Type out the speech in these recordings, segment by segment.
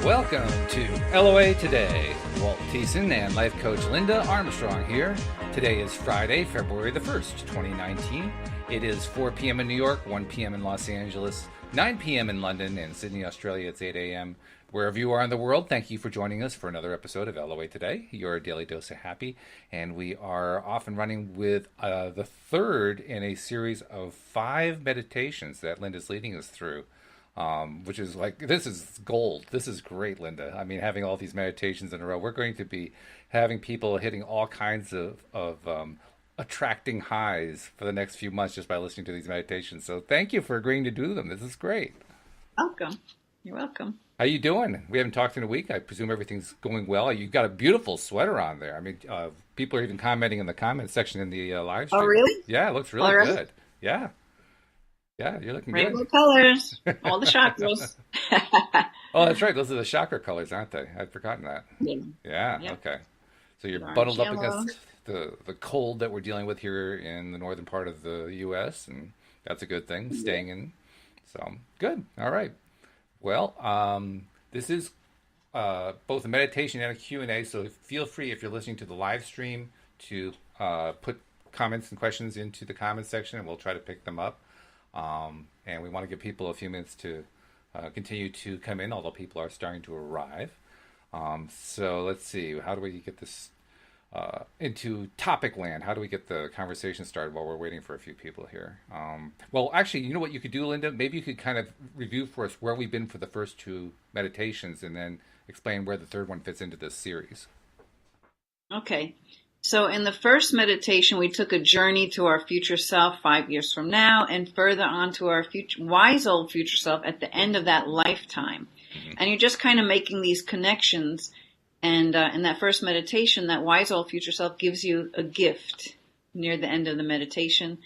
Welcome to LOA Today. Walt Thiessen and life coach Linda Armstrong here. Today is Friday, February the 1st, 2019. It is 4 p.m. in New York, 1 p.m. in Los Angeles, 9 p.m. in London, and Sydney, Australia. It's 8 a.m. Wherever you are in the world, thank you for joining us for another episode of LOA Today, your daily dose of happy. And we are off and running with the third in a series of 5 meditations that Linda's leading us through. Which is like, this is gold. This is great, Linda. I mean, having all these meditations in a row, we're going to be having people hitting all kinds of attracting highs for the next few months just by listening to these meditations. So thank you for agreeing to do them. This is great. Welcome. You're welcome. How you doing? We haven't talked in a week. I presume everything's going well. You've got a beautiful sweater on there. I mean, people are even commenting in the comments section in the live stream. Oh, really? Yeah, it looks really good. Yeah. Yeah, you're looking Rainbow good. colors, all the chakras. Oh, that's right. Those are the chakra colors, aren't they? I'd forgotten that. Yeah. Yeah. Okay. So you're Orange, bundled up yellow. against the cold that we're dealing with here in the northern part of the U.S., and that's a good thing, staying in. So, good. All right. Well, this is both a meditation and a Q&A, so feel free, if you're listening to the live stream, to put comments and questions into the comments section, and we'll try to pick them up. And we want to give people a few minutes to continue to come in, although people are starting to arrive. So let's see, how do we get this into topic land? How do we get the conversation started while we're waiting for a few people here? Well, actually, you know what you could do, Linda? Maybe you could kind of review for us where we've been for the first 2 meditations and then explain where the third one fits into this series. Okay. So in the first meditation, we took a journey to our future self 5 years from now and further on to our future, wise old future self at the end of that lifetime. Mm-hmm. And you're just kind of making these connections. And in that first meditation, that wise old future self gives you a gift near the end of the meditation.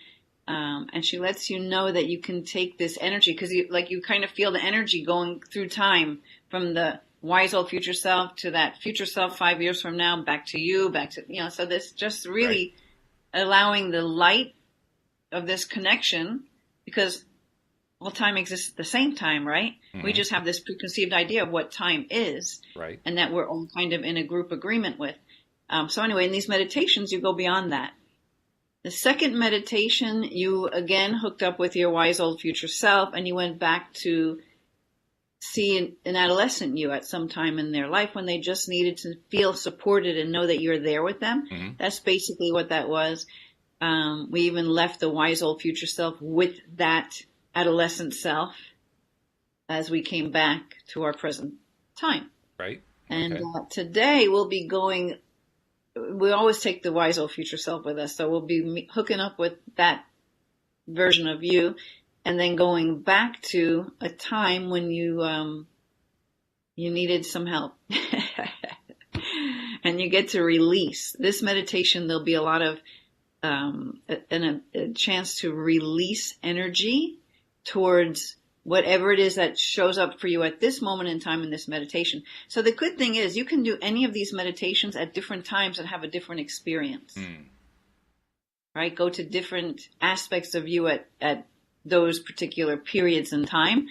And she lets you know that you can take this energy because you kind of feel the energy going through time from the wise old future self to that future self 5 years from now, back to you, so this just really allowing the light of this connection because all time exists at the same time, right? Mm-hmm. We just have this preconceived idea of what time is, right? And that we're all kind of in a group agreement with. So anyway, in these meditations, you go beyond that. The second meditation, you again hooked up with your wise old future self and you went back to see an adolescent you at some time in their life when they just needed to feel supported and know that you're there with them. Mm-hmm. That's basically what that was. We even left the wise old future self with that adolescent self as we came back to our present time. Right. And today we'll be going, we always take the wise old future self with us. So we'll be hooking up with that version of you. And then going back to a time when you needed some help. And you get to release. This meditation, there'll be a lot of a chance to release energy towards whatever it is that shows up for you at this moment in time in this meditation. So the good thing is you can do any of these meditations at different times and have a different experience. Right? Go to different aspects of you at those particular periods in time.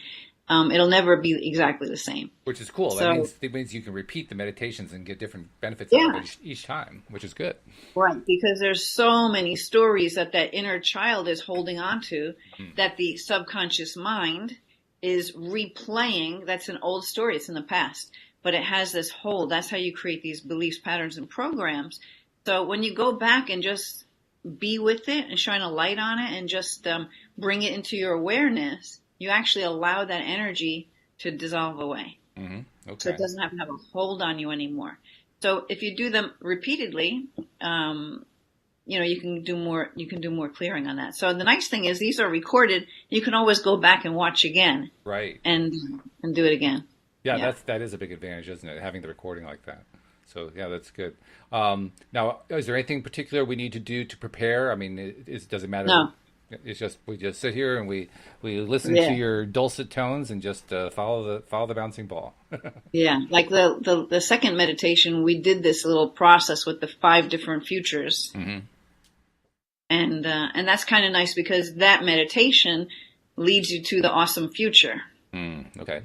It'll never be exactly the same. Which is cool. So, that means you can repeat the meditations and get different benefits out of it each time, which is good. Right, because there's so many stories that inner child is holding on to that the subconscious mind is replaying. That's an old story. It's in the past. But it has this hold. That's how you create these beliefs, patterns, and programs. So when you go back and just be with it and shine a light on it and just bring it into your awareness, you actually allow that energy to dissolve away. Mm-hmm. Okay. So it doesn't have to have a hold on you anymore. So if you do them repeatedly, you can do more clearing on that. So the nice thing is these are recorded. You can always go back and watch again. Right. And do it again. Yeah, that is a big advantage, isn't it? Having the recording like that. So, yeah, that's good. Now, is there anything particular we need to do to prepare? I mean, does it matter? No. It's just we just sit here and we listen to your dulcet tones and just follow the bouncing ball. Yeah, like the second meditation, we did this little process with the 5 different futures, and that's kind of nice because that meditation leads you to the awesome future. Okay.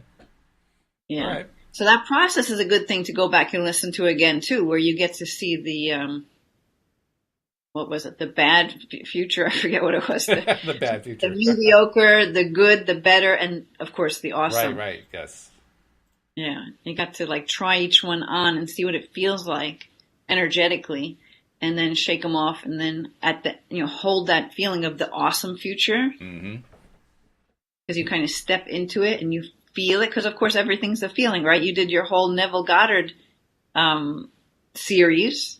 Yeah. All right. So that process is a good thing to go back and listen to again too, where you get to see the what was it? The bad future. I forget what it was. The bad The future. mediocre, the good, the better, and of course the awesome. Right, yes. Yeah, you got to like try each one on and see what it feels like energetically, and then shake them off, and then hold that feeling of the awesome future, because you kind of step into it and you feel it. Because of course everything's a feeling, right? You did your whole Neville Goddard series.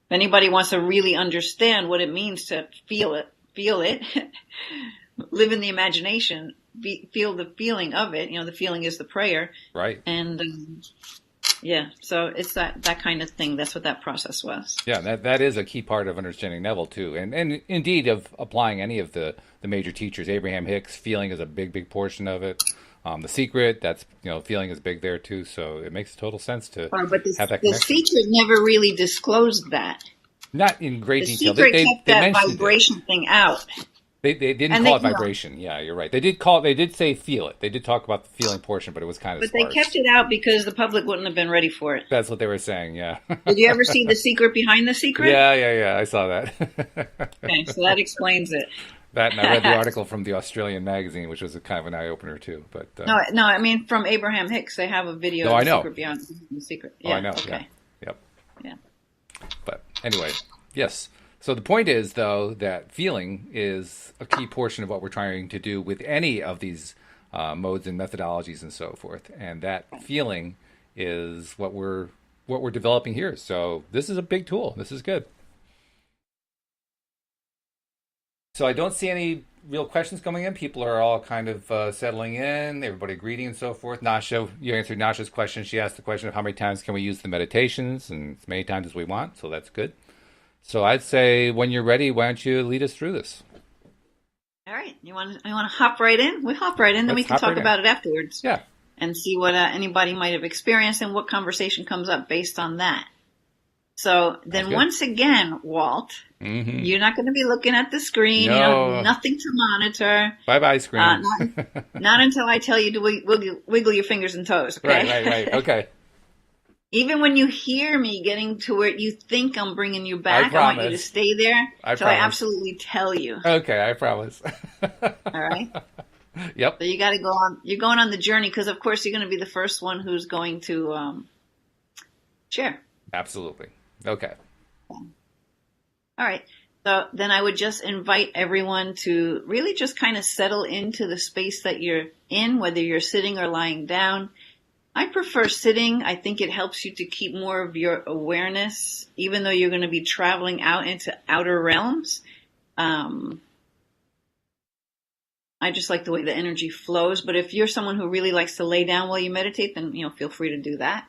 If anybody wants to really understand what it means to feel it, live in the imagination, feel the feeling of it. The feeling is the prayer. Right. And so it's that kind of thing. That's what that process was. Yeah, that is a key part of understanding Neville too, and indeed of applying any of the major teachers. Abraham Hicks, feeling is a big portion of it. The Secret, that's feeling is big there too. So it makes total sense to but have that the connection. Secret never really disclosed that. Not in great detail. Secret They kept that mentioned vibration thing out. They didn't call it vibration. Yeah, you're right. They did say feel it. They did talk about the feeling portion, but it was kind of But sparse. they kept it out because the public wouldn't have been ready for it. That's what they were saying. Yeah. Did you ever see The Secret Behind the Secret? Yeah. I saw that. Okay, so that explains it. That, and I read the article from the Australian magazine, which was a kind of an eye opener too. But No, I mean from Abraham Hicks, they have a video. I of The know. Secret Beyond the Secret. Oh, I know. Okay. Yeah. Yep. Yeah. But anyway, yes. So the point is, though, that feeling is a key portion of what we're trying to do with any of these modes and methodologies and so forth. And that feeling is what we're developing here. So this is a big tool. This is good. So I don't see any real questions coming in. People are all kind of settling in, everybody greeting and so forth. Nasha, you answered Nasha's question. She asked the question of how many times can we use the meditations, and as many times as we want, so that's good. So I'd say when you're ready, why don't you lead us through this? All right. You want to hop right in? We hop right in, then we can talk about it afterwards. Yeah. And see what anybody might have experienced and what conversation comes up based on that. So then once again, Walt, you're not going to be looking at the screen. No. You have nothing to monitor. Bye-bye, screen. Not until I tell you to wiggle your fingers and toes, okay? Right. Okay. Even when you hear me getting to where you think I'm bringing you back, I want you to stay there until I absolutely tell you. Okay, I promise. All right? Yep. So you got to go on. You're going on the journey because, of course, you're going to be the first one who's going to share. Absolutely. Okay. All right. So then I would just invite everyone to really just kind of settle into the space that you're in, whether you're sitting or lying down. I prefer sitting. I think it helps you to keep more of your awareness, even though you're going to be traveling out into outer realms. I just like the way the energy flows. But if you're someone who really likes to lay down while you meditate, then, feel free to do that.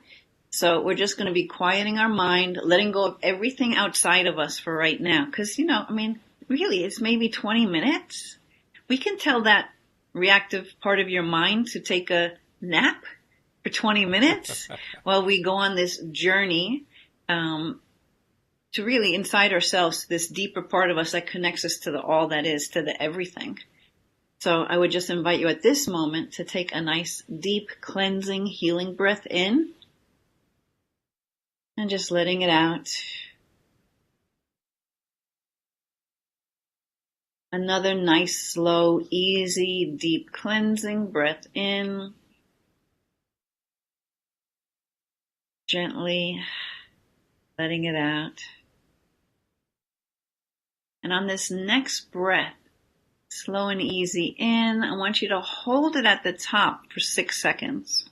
So we're just going to be quieting our mind, letting go of everything outside of us for right now. Because, really, it's maybe 20 minutes. We can tell that reactive part of your mind to take a nap for 20 minutes while we go on this journey to really inside ourselves, this deeper part of us that connects us to the all that is, to the everything. So I would just invite you at this moment to take a nice, deep, cleansing, healing breath in and just letting it out. Another nice, slow, easy, deep cleansing breath in. Gently letting it out. And on this next breath, slow and easy in, I want you to hold it at the top for 6 seconds.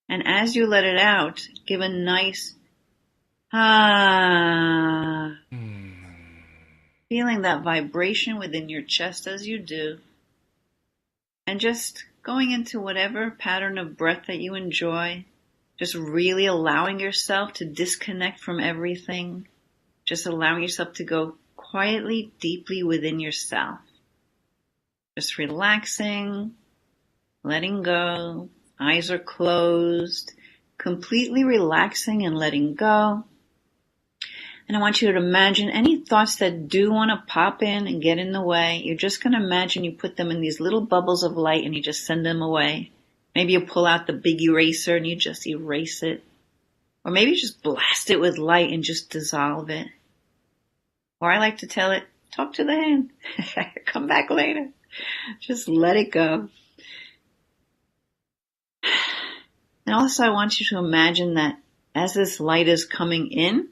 And as you let it out, give a nice feeling that vibration within your chest as you do. And just going into whatever pattern of breath that you enjoy. Just really allowing yourself to disconnect from everything. Just allowing yourself to go quietly, deeply within yourself. Just relaxing, letting go. Eyes are closed, completely relaxing and letting go. And I want you to imagine any thoughts that do want to pop in and get in the way. You're just going to imagine you put them in these little bubbles of light and you just send them away. Maybe you pull out the big eraser and you just erase it. Or maybe you just blast it with light and just dissolve it. Or I like to tell it, talk to the hand. Come back later. Just let it go. And also I want you to imagine that as this light is coming in,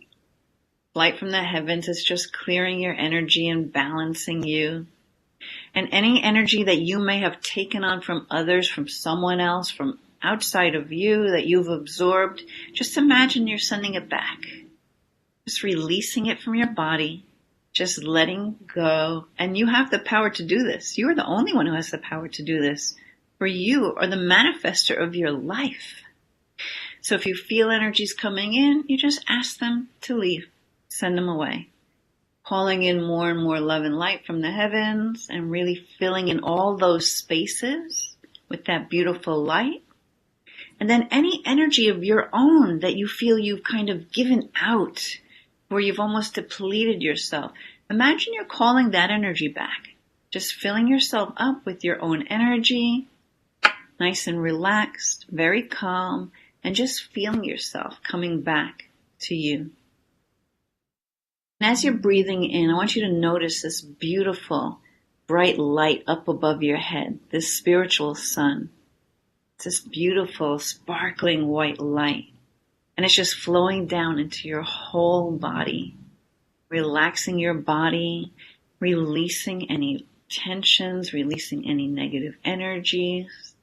light from the heavens is just clearing your energy and balancing you. And any energy that you may have taken on from others, from someone else, from outside of you that you've absorbed, just imagine you're sending it back. Just releasing it from your body, just letting go. And you have the power to do this. You are the only one who has the power to do this. For you are the manifester of your life. So if you feel energies coming in, you just ask them to leave. Send them away. Calling in more and more love and light from the heavens and really filling in all those spaces with that beautiful light. And then any energy of your own that you feel you've kind of given out, where you've almost depleted yourself. Imagine you're calling that energy back. Just filling yourself up with your own energy, nice and relaxed, very calm, and just feeling yourself coming back to you. And as you're breathing in, I want you to notice this beautiful, bright light up above your head, this spiritual sun. It's this beautiful, sparkling white light. And it's just flowing down into your whole body, relaxing your body, releasing any tensions, releasing any negative energies.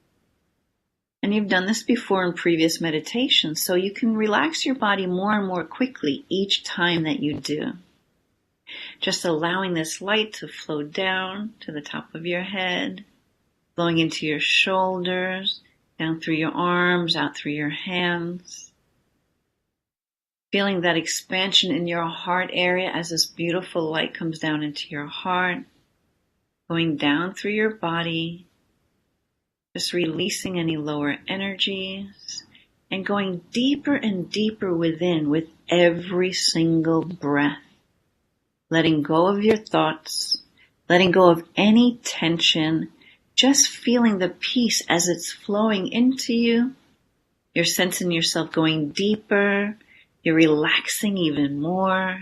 And you've done this before in previous meditations, so you can relax your body more and more quickly each time that you do. Just allowing this light to flow down to the top of your head, flowing into your shoulders, down through your arms, out through your hands. Feeling that expansion in your heart area as this beautiful light comes down into your heart, going down through your body, just releasing any lower energies, and going deeper and deeper within with every single breath. Letting go of your thoughts, letting go of any tension, just feeling the peace as it's flowing into you. You're sensing yourself going deeper. You're relaxing even more.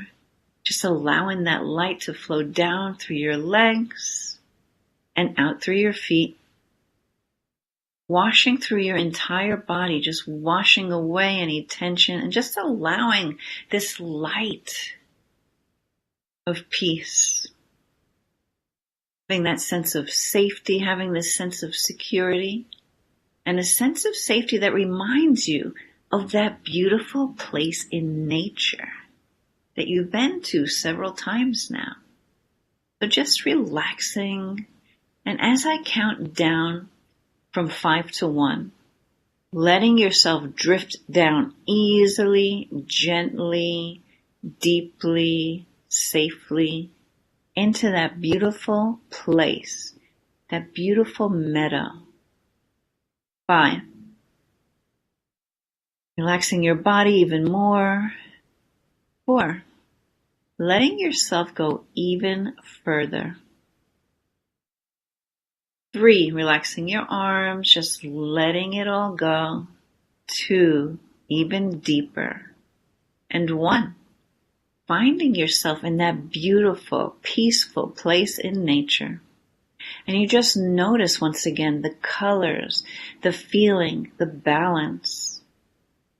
Just allowing that light to flow down through your legs and out through your feet. Washing through your entire body, just washing away any tension and just allowing this light of peace. Having that sense of safety, having this sense of security, and a sense of safety that reminds you of that beautiful place in nature that you've been to several times now. So just relaxing, and as I count down from 5 to 1, letting yourself drift down easily, gently, deeply, safely into that beautiful place, that beautiful meadow. 5. Relaxing your body even more. 4. Letting yourself go even further. 3. Relaxing your arms, just letting it all go. 2. Even deeper. And 1. Finding yourself in that beautiful, peaceful place in nature. And you just notice once again the colors, the feeling, the balance,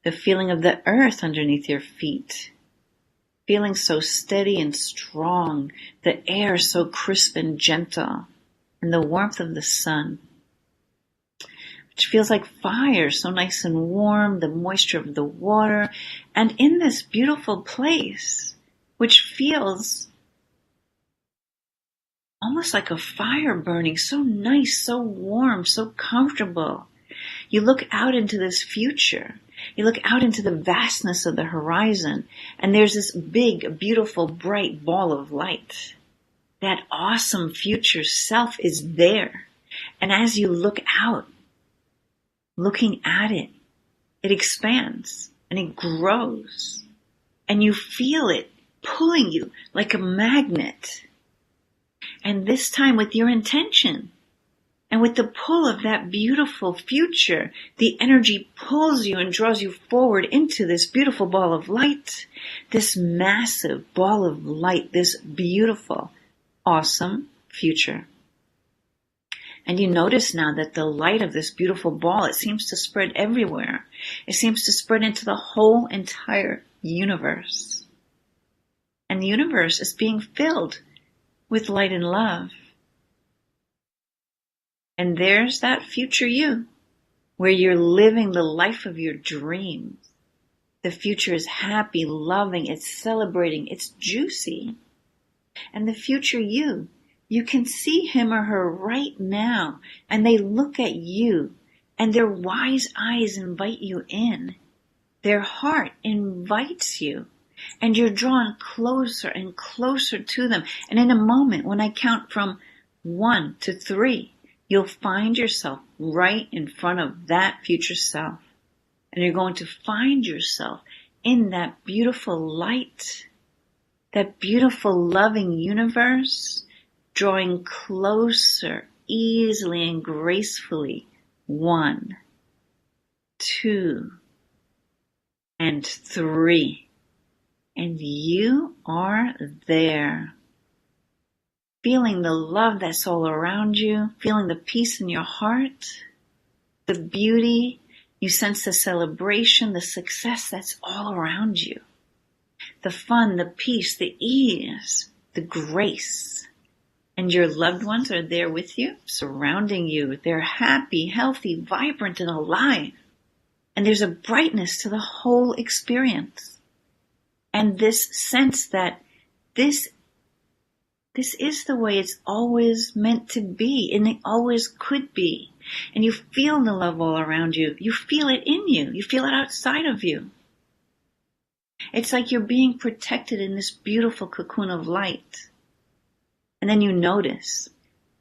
the feeling of the earth underneath your feet. Feeling so steady and strong, the air so crisp and gentle, and the warmth of the sun, which feels like fire, so nice and warm, the moisture of the water, and in this beautiful place, which feels almost like a fire burning, so nice, so warm, so comfortable. You look out into this future. You look out into the vastness of the horizon, and there's this big, beautiful, bright ball of light. That awesome future self is there. And as you look out, looking at it, it expands and it grows. And you feel it pulling you like a magnet. And this time with your intention. And with the pull of that beautiful future, the energy pulls you and draws you forward into this beautiful ball of light, this massive ball of light, this beautiful, awesome future. And you notice now that the light of this beautiful ball, it seems to spread everywhere. It seems to spread into the whole entire universe. And the universe is being filled with light and love. And there's that future you, where you're living the life of your dreams. The future is happy, loving, it's celebrating, it's juicy. And the future you can see him or her right now, and they look at you, and their wise eyes invite you in. Their heart invites you, and you're drawn closer and closer to them. And in a moment, when I count from 1 to 3, you'll find yourself right in front of that future self. And you're going to find yourself in that beautiful light, that beautiful loving universe, drawing closer, easily and gracefully. 1, 2, and 3. And you are there. Feeling the love that's all around you, feeling the peace in your heart, the beauty, you sense the celebration, the success that's all around you. The fun, the peace, the ease, the grace. And your loved ones are there with you, surrounding you. They're happy, healthy, vibrant, and alive. And there's a brightness to the whole experience. And this sense that this is the way it's always meant to be, and it always could be. And you feel the love all around you. You feel it in you. You feel it outside of you. It's like you're being protected in this beautiful cocoon of light. And then you notice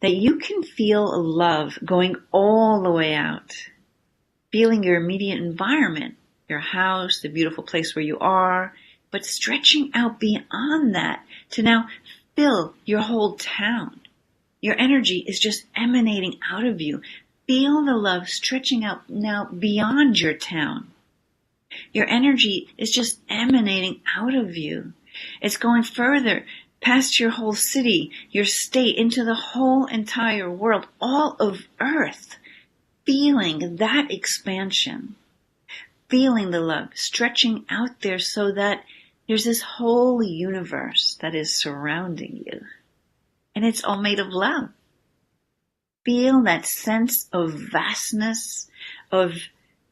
that you can feel love going all the way out, feeling your immediate environment, your house, the beautiful place where you are, but stretching out beyond that to now fill your whole town. Your energy is just emanating out of you. Feel the love stretching out now beyond your town. Your energy is just emanating out of you. It's going further past your whole city, your state, into the whole entire world, all of Earth. Feeling that expansion. Feeling the love stretching out there so that there's this whole universe that is surrounding you. And it's all made of love. Feel that sense of vastness, of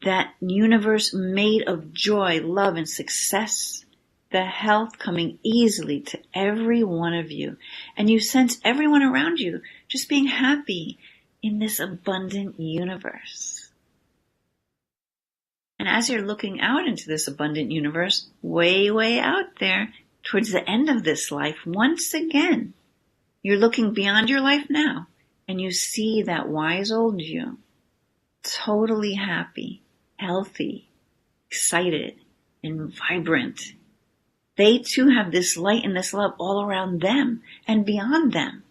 that universe made of joy, love, and success. The health coming easily to every one of you. And you sense everyone around you just being happy in this abundant universe. And as you're looking out into this abundant universe, way, way out there, towards the end of this life, once again, you're looking beyond your life now, and you see that wise old you, totally happy, healthy, excited, and vibrant. They too have this light and this love all around them and beyond them.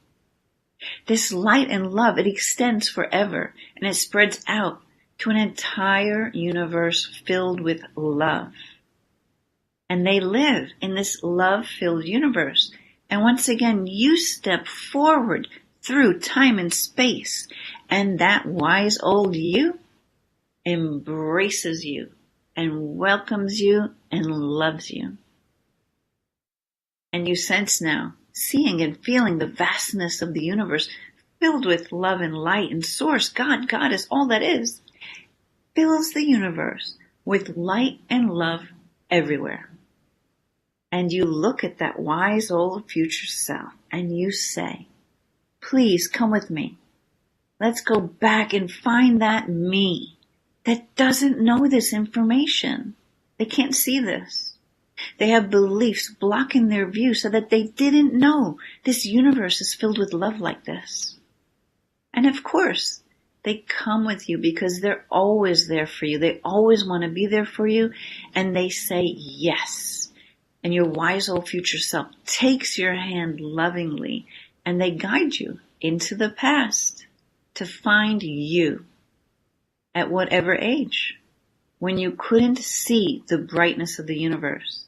This light and love, it extends forever, and it spreads out to an entire universe filled with love. And they live in this love-filled universe. And once again, you step forward through time and space, and that wise old you embraces you and welcomes you and loves you. And you sense now, seeing and feeling the vastness of the universe filled with love and light and source. God is all that is. Fills the universe with light and love everywhere. And you look at that wise old future self and you say, please come with me. Let's go back and find that me that doesn't know this information. They can't see this. They have beliefs blocking their view so that they didn't know this universe is filled with love like this. And of course, they come with you because they're always there for you. They always want to be there for you. And they say yes. And your wise old future self takes your hand lovingly and they guide you into the past to find you at whatever age, when you couldn't see the brightness of the universe.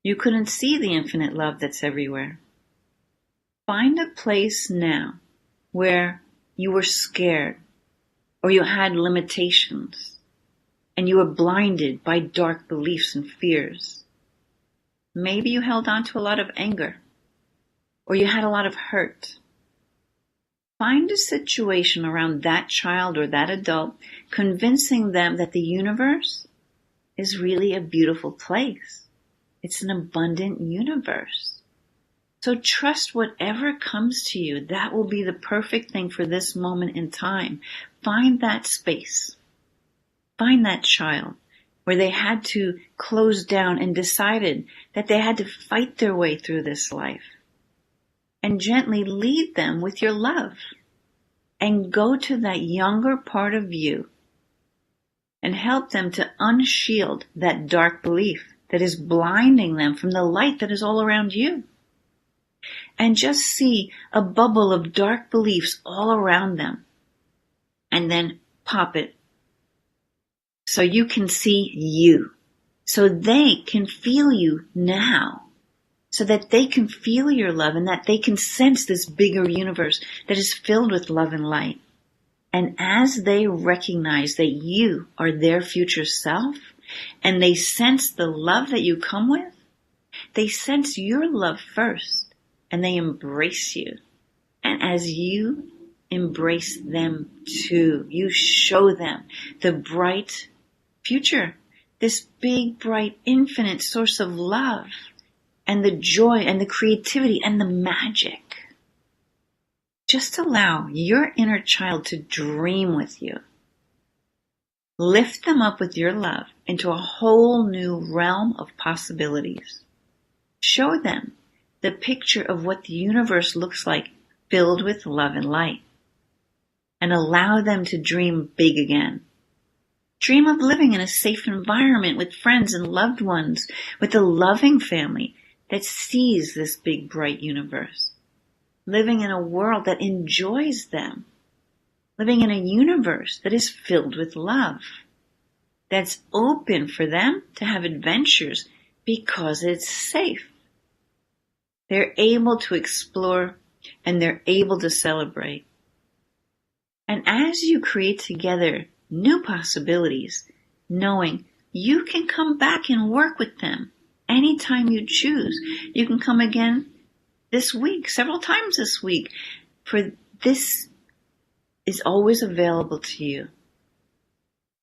You couldn't see the infinite love that's everywhere. Find a place now where you were scared or you had limitations and you were blinded by dark beliefs and fears. Maybe you held on to a lot of anger or you had a lot of hurt. Find a situation around that child or that adult, convincing them that the universe is really a beautiful place. It's an abundant universe. So trust whatever comes to you. That will be the perfect thing for this moment in time. Find that space. Find that child where they had to close down and decided that they had to fight their way through this life. And gently lead them with your love. And go to that younger part of you and help them to unshield that dark belief that is blinding them from the light that is all around you. And just see a bubble of dark beliefs all around them. And then pop it so you can see you. So they can feel you now. So that they can feel your love and that they can sense this bigger universe that is filled with love and light. And as they recognize that you are their future self and they sense the love that you come with, they sense your love first and they embrace you. And as you embrace them too, you show them the bright future, this big, bright, infinite source of love. And the joy and the creativity and the magic. Just allow your inner child to dream with you. Lift them up with your love into a whole new realm of possibilities. Show them the picture of what the universe looks like, filled with love and light. And allow them to dream big again. Dream of living in a safe environment with friends and loved ones, with a loving family that sees this big, bright universe, living in a world that enjoys them, living in a universe that is filled with love, that's open for them to have adventures because it's safe. They're able to explore and they're able to celebrate. And as you create together new possibilities, knowing you can come back and work with them anytime you choose. You can come again this week, several times this week, for this is always available to you.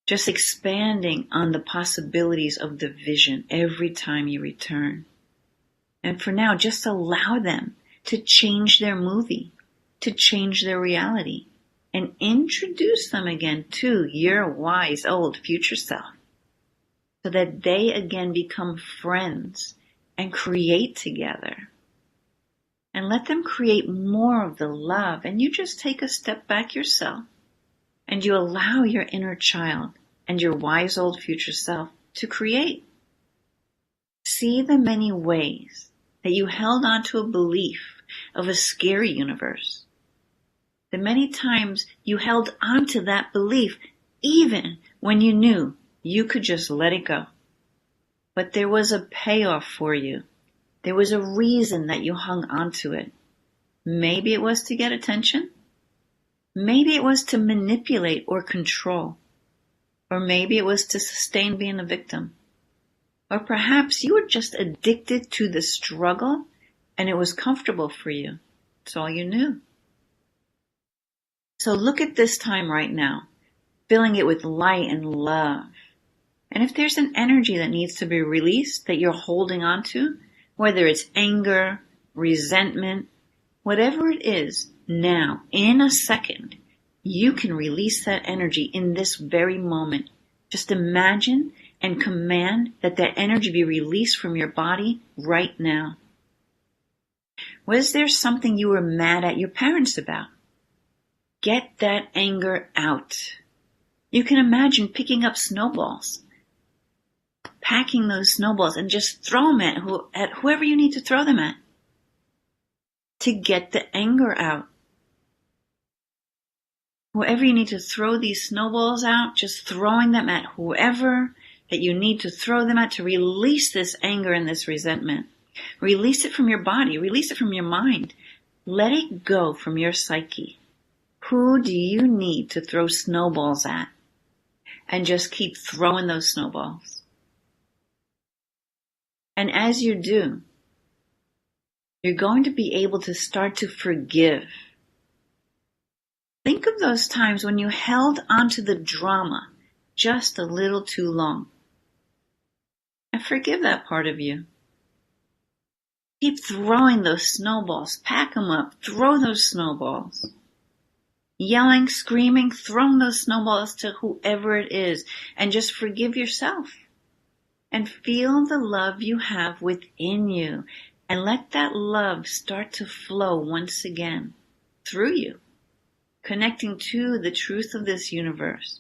Just expanding on the possibilities of the vision every time you return. And for now, just allow them to change their movie, to change their reality, and introduce them again to your wise old future self. So that they again become friends and create together. And let them create more of the love. And you just take a step back yourself. And you allow your inner child and your wise old future self to create. See the many ways that you held on to a belief of a scary universe. The many times you held on to that belief even when you knew you could just let it go. But there was a payoff for you. There was a reason that you hung on to it. Maybe it was to get attention. Maybe it was to manipulate or control. Or maybe it was to sustain being a victim. Or perhaps you were just addicted to the struggle and it was comfortable for you. It's all you knew. So look at this time right now, filling it with light and love. And if there's an energy that needs to be released that you're holding on to, whether it's anger, resentment, whatever it is, now, in a second, you can release that energy in this very moment. Just imagine and command that energy be released from your body right now. Was there something you were mad at your parents about? Get that anger out. You can imagine picking up snowballs, packing those snowballs and just throw them at whoever you need to throw them at to get the anger out. Whoever you need to throw these snowballs out, just throwing them at whoever that you need to throw them at to release this anger and this resentment. Release it from your body. Release it from your mind. Let it go from your psyche. Who do you need to throw snowballs at? And just keep throwing those snowballs. And as you do, you're going to be able to start to forgive. Think of those times when you held onto the drama just a little too long. And forgive that part of you. Keep throwing those snowballs. Pack them up. Throw those snowballs. Yelling, screaming, throwing those snowballs to whoever it is. And just forgive yourself. And feel the love you have within you. And let that love start to flow once again through you. Connecting to the truth of this universe.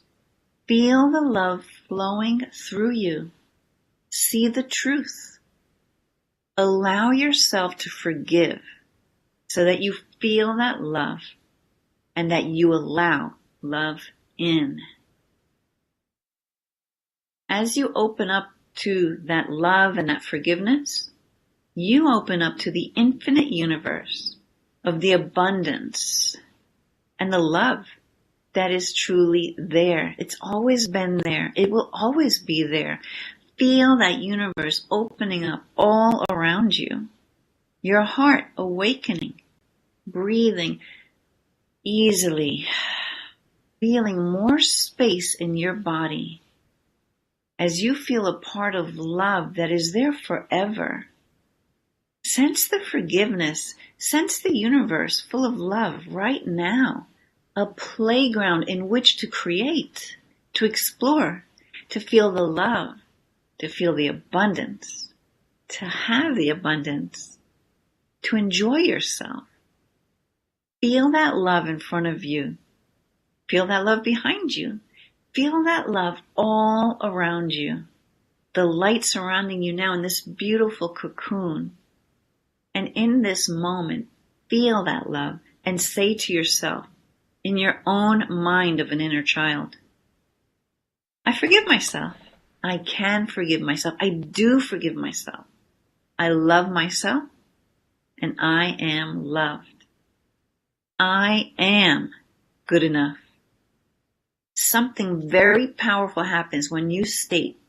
Feel the love flowing through you. See the truth. Allow yourself to forgive so that you feel that love and that you allow love in. As you open up to that love and that forgiveness, you open up to the infinite universe of the abundance and the love that is truly there. It's always been there. It will always be there. Feel that universe opening up all around you. Your heart awakening, breathing easily, feeling more space in your body as you feel a part of love that is there forever. Sense the forgiveness. Sense the universe full of love right now. A playground in which to create, to explore, to feel the love, to feel the abundance, to have the abundance, to enjoy yourself. Feel that love in front of you. Feel that love behind you. Feel that love all around you. The light surrounding you now in this beautiful cocoon. And in this moment, feel that love and say to yourself, in your own mind of an inner child, I forgive myself. I can forgive myself. I do forgive myself. I love myself and I am loved. I am good enough. Something very powerful happens when you state,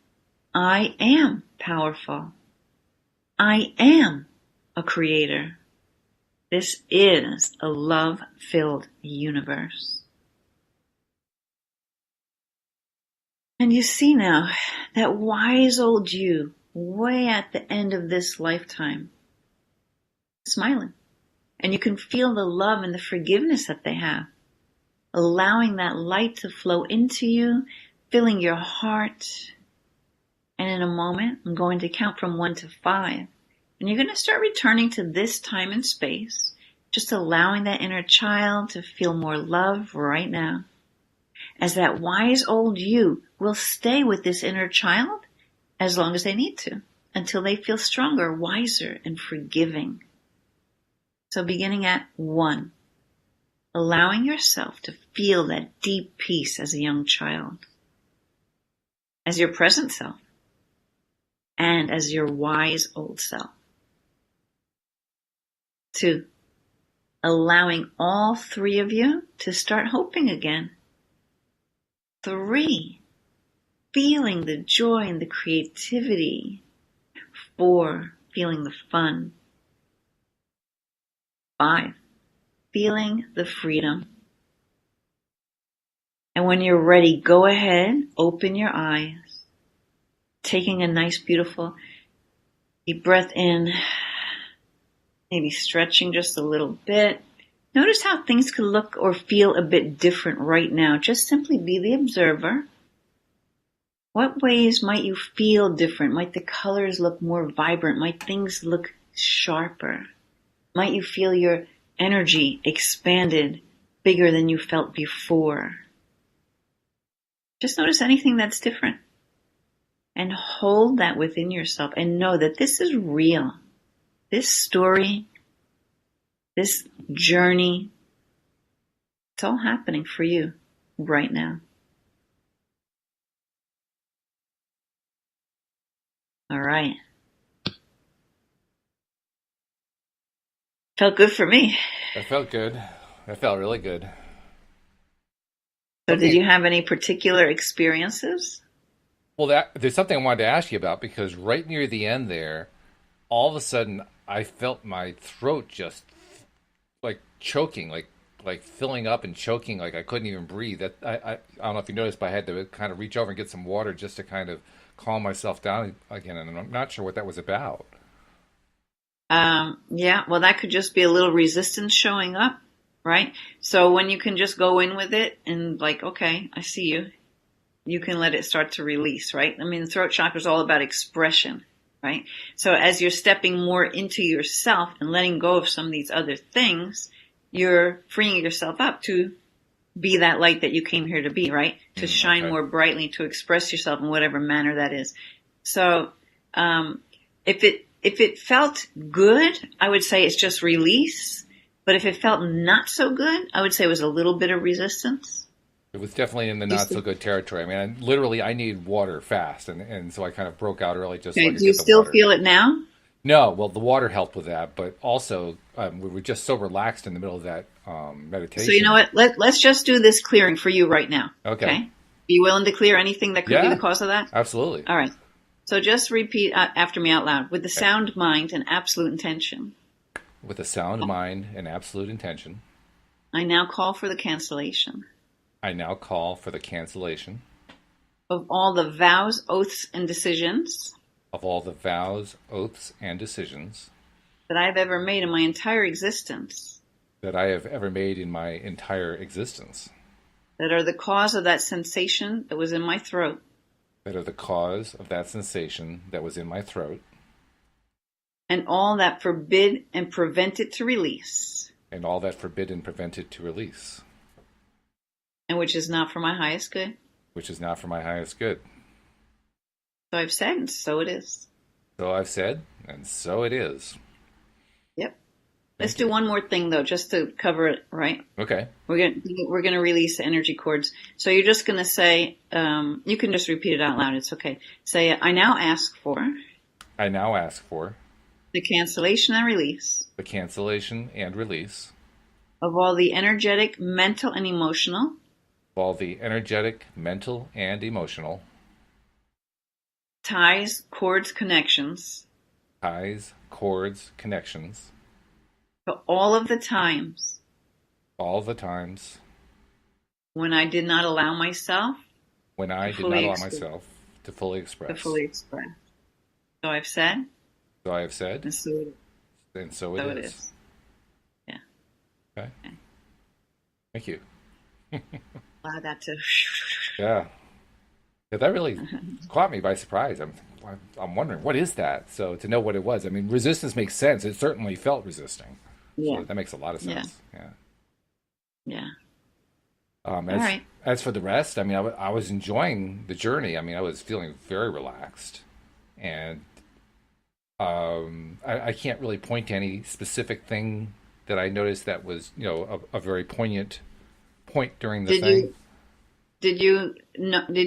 I am powerful. I am a creator. This is a love-filled universe. And you see now that wise old you, way at the end of this lifetime, smiling. And you can feel the love and the forgiveness that they have, allowing that light to flow into you, filling your heart. And in a moment, I'm going to count from 1 to 5. And you're going to start returning to this time and space, just allowing that inner child to feel more love right now. As that wise old you will stay with this inner child as long as they need to, until they feel stronger, wiser, and forgiving. So beginning at 1, allowing yourself to feel that deep peace as a young child, as your present self, and as your wise old self. 2, allowing all 3 of you to start hoping again. 3, feeling the joy and the creativity. 4, feeling the fun. 5, feeling the freedom. And when you're ready, go ahead, open your eyes, taking a nice, beautiful deep breath in, maybe stretching just a little bit. Notice how things could look or feel a bit different right now. Just simply be the observer. What ways might you feel different? Might the colors look more vibrant? Might things look sharper? Might you feel your energy expanded, bigger than you felt before? Just notice anything that's different. And hold that within yourself and know that this is real. This story, this journey It's all happening for you right now. All right. Felt good for me. That felt good. That felt really good. So did Something. you have any particular experiences? Well, there's something I wanted to ask you about because right near the end there, all of a sudden I felt my throat just like choking, like filling up and choking, like I couldn't even breathe. I don't know if you noticed, but I had to kind of reach over and get some water just to kind of calm myself down again, and I'm not sure what that was about. Yeah, well, that could just be a little resistance showing up, right? So when you can just go in with it and like, okay, I see you, you can let it start to release, right? I mean, the throat chakra is all about expression, right? So as you're stepping more into yourself and letting go of some of these other things, you're freeing yourself up to be that light that you came here to be, right? To shine Okay. more brightly, to express yourself in whatever manner that is. So, if it felt good, I would say it's just release. But if it felt not so good, I would say it was a little bit of resistance. It was definitely in the Do you not so still, good territory. I mean, I needed water fast, and so I kind of broke out early just so I okay, could do you get the still water. feel it now? No, well, the water helped with that, but also we were just so relaxed in the middle of that So you know meditation. what? Let's just do this clearing for you right now. Okay. Okay? Be willing to clear anything that could be the Yeah, cause of that? absolutely. All right. So just repeat after me out loud. With the Okay. sound mind and absolute intention, With a sound mind and absolute intention, I now call for the cancellation I now call for the cancellation of all the vows, oaths, and decisions of all the vows, oaths, and decisions that I've ever made in my entire existence that I have ever made in my entire existence that are the cause of that sensation that was in my throat, that are the cause of that sensation that was in my throat, and all that forbid and prevent it to release, and all that forbid and prevent it to release, and which is not for my highest good. which is not for my highest good. So I've said, and so it is. So I've said, and so it is. Yep. Let's Thank do you. one more thing though, just to cover it, right? Okay. We're gonna release the energy cords. So you're just gonna say, you can just repeat it out loud. It's okay. Say, I now ask for I now ask for the cancellation and release the cancellation and release of all the energetic, mental, and emotional of all the energetic, mental, and emotional ties, cords, connections ties, cords, connections, to all of the times all the times when I did not allow myself when to I did not fully allow express. myself to fully To express. fully express. So I've said, So I have said, and so, and so it so it is. is. Yeah. Okay. Okay. Thank you. Allow that to. Yeah. Yeah, that really caught me by surprise. I'm wondering what is that. So to know what it was, I mean, resistance makes sense. It certainly felt resisting. Yeah. So that makes a lot of Yeah. sense. Yeah. Yeah. Um, All as right. as for the rest, I mean, I was enjoying the journey. I mean, I was feeling very relaxed, and I can't really point to any specific thing that I noticed that was, a very poignant point during the Did thing. you did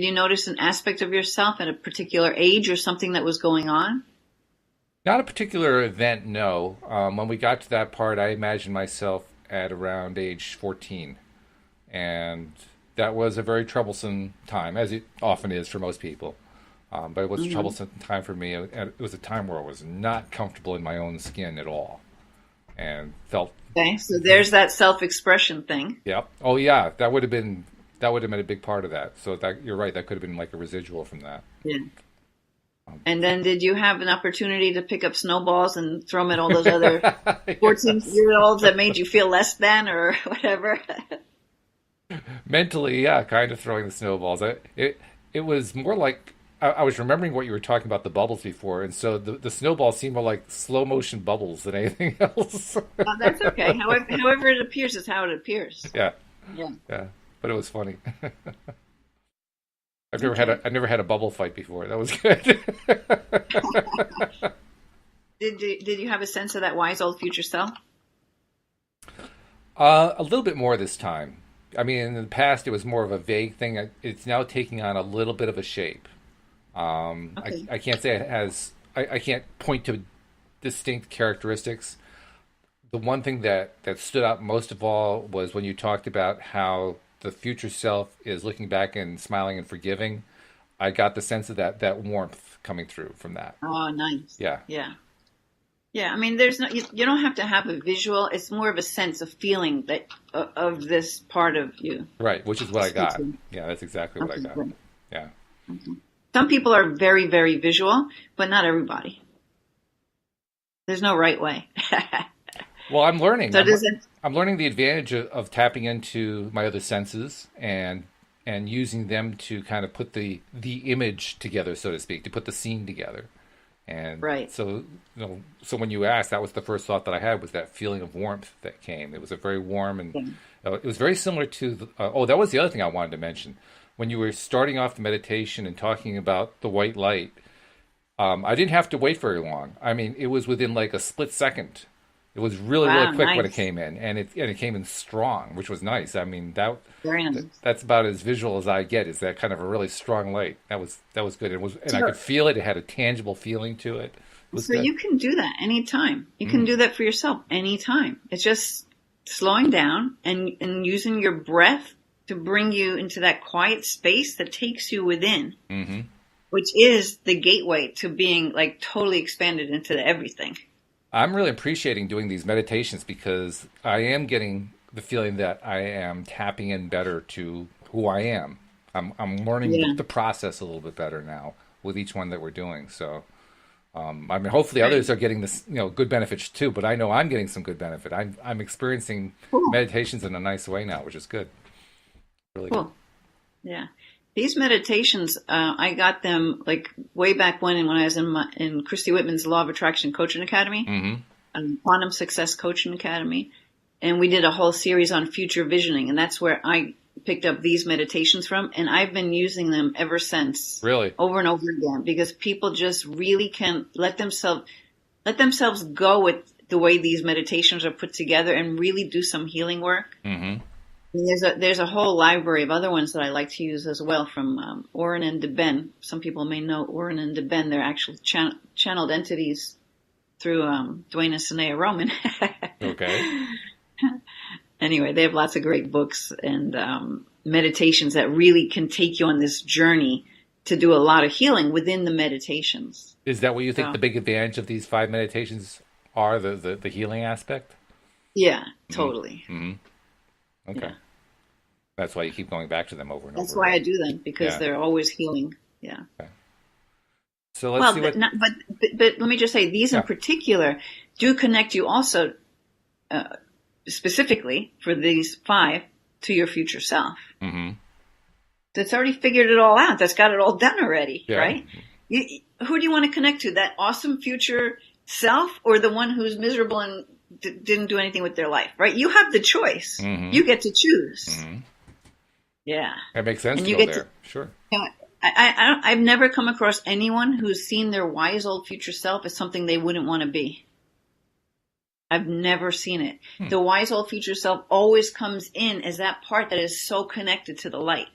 you notice an aspect of yourself at a particular age or something that was going on? Not a particular event, no. When we got to that part, I imagined myself at around age 14, and that was a very troublesome time, as it often is for most people. But it was a Hmm. troublesome time for me. And it was a time where I was not comfortable in my own skin at all, and felt, Okay, so there's that self-expression thing. yep. Oh yeah, that would have been a big part of that. So that you're right, that could have been like a residual from that. Yeah. And then did you have an opportunity to pick up snowballs and throw them at all those other Yes. 14-year-olds that made you feel less than or whatever? Mentally, yeah, kind of throwing the snowballs. It was more like I was remembering what you were talking about the bubbles before, and so the snowballs seemed more like slow motion bubbles than anything else. Oh, that's okay. However it appears is how it appears. Yeah, Yeah. yeah, but it was funny. Okay. I've never had a bubble fight before. That was good. Did you have a sense of that wise old future self? A little bit more this time. I mean, in the past, it was more of a vague thing. It's now taking on a little bit of a shape. Okay. I can't say it has. I can't point to distinct characteristics. The one thing that stood out most of all was when you talked about how the future self is looking back and smiling and forgiving. I got the sense of that warmth coming through from that. Oh, nice. Yeah, Yeah. Yeah. I mean, there's no, you don't have to have a visual. It's more of a sense of feeling that of this part of you. right. Which is what I got. Okay. Yeah, that's exactly what I got. Good. Yeah. Some people are very, very visual, but not everybody. There's no right way. Well, I'm learning. So does it? I'm learning the advantage of tapping into my other senses and using them to kind of put the image together, so to speak, to put the scene together. And Right. so, so when you asked, that was the first thought that I had was that feeling of warmth that came. It was a very warm and Yeah. it was very similar to oh, that was the other thing I wanted to mention. When you were starting off the meditation and talking about the white light, I didn't have to wait very long. I mean, it was within like a split second. It was really, Wow, really quick when it nice. came in, and it came in strong, which was nice. I mean, Very nice. that's about as visual as I get. Is that kind of a really strong light? That was good. And I So, could feel it. It had a tangible feeling to it. It was so good. you can do that anytime. You can Mm, do that for yourself anytime. It's just slowing down and using your breath to bring you into that quiet space that takes you within, hmm which is the gateway to being like totally expanded into everything. I'm really appreciating doing these meditations because I am getting the feeling that I am tapping in better to who I am. I'm learning Yeah. the process a little bit better now with each one that we're doing. So I mean, hopefully Great. others are getting this, good benefits too. But I know I'm getting some good benefit. I'm experiencing Cool. meditations in a nice way now, which is good. Really good. Cool. Yeah. These meditations, I got them like way back when I was in Christy Whitman's Law of Attraction Coaching Academy, Hmm Quantum Success Coaching Academy, and we did a whole series on future visioning, and that's where I picked up these meditations from, and I've been using them ever since, Really. over and over again, because people just really can let themselves go with the way these meditations are put together and really do some healing work. Hmm And there's a whole library of other ones that I like to use as well from Oren and DeBen. Some people may know Oren and DeBen. They're actual channeled entities through Dwayne and Sanea Roman. Okay. Anyway, they have lots of great books and meditations that really can take you on this journey to do a lot of healing within the meditations. Is that what you think So, the big advantage of these 5 meditations are? The healing aspect? yeah, Mm-hmm. totally. hmm Okay. Yeah. That's why you keep going back to them over and That's over why again. I do them because Yeah. they're always healing. Yeah. Okay. So let's Well, see what. but let me just say these in Yeah. particular do connect you also specifically for these 5 to your future self. hmm That's already figured it all out. That's got it all done already, Yeah. right? Who do you want to connect to? That awesome future self or the one who's miserable and didn't do anything with their life, right? You have the choice. hmm You get to choose. hmm Yeah. That makes sense And to you go get to, there. Sure. you know, I've never come across anyone who's seen their wise old future self as something they wouldn't want to be. I've never seen it. Hmm. The wise old future self always comes in as that part that is so connected to the light.